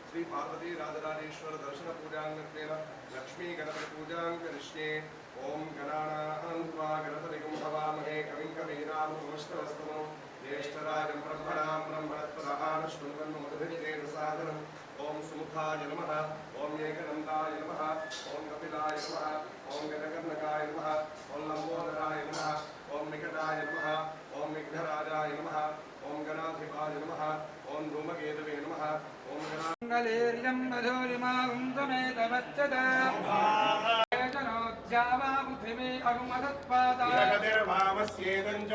श्री पार्वती राजराजेश्वर दर्शन पूजांगत्वेन लक्ष्मी गणपति पूजां करिष्ये। ओम गणानां त्वा गणपतिगुं हवामहे कविं कवीनामुपमश्रवस्तमो ज्येष्ठराजं ब्रह्मणां ब्रह्मणस्पदान् शृण्वन्नोतिभिर्येण सादरम्। ओम सुमुखाय नमः, ओम एकदन्ताय नमः, ओम कपिलाय नमः, ओम गजकर्णकाय नमः, ओम लंबोदराय नमः, ओम निकटाय नमः, ओम विघ्नराजाय नमः, ओम गणाधिपाय नमः, ओम धूमकेतवे नमः, ओम गणाङ्गलेर्यं मधुरिमां समेतवच्चदा जनोद्यावा पृथिवी अगुमसत्पादा जगतिर्वामस्येदं च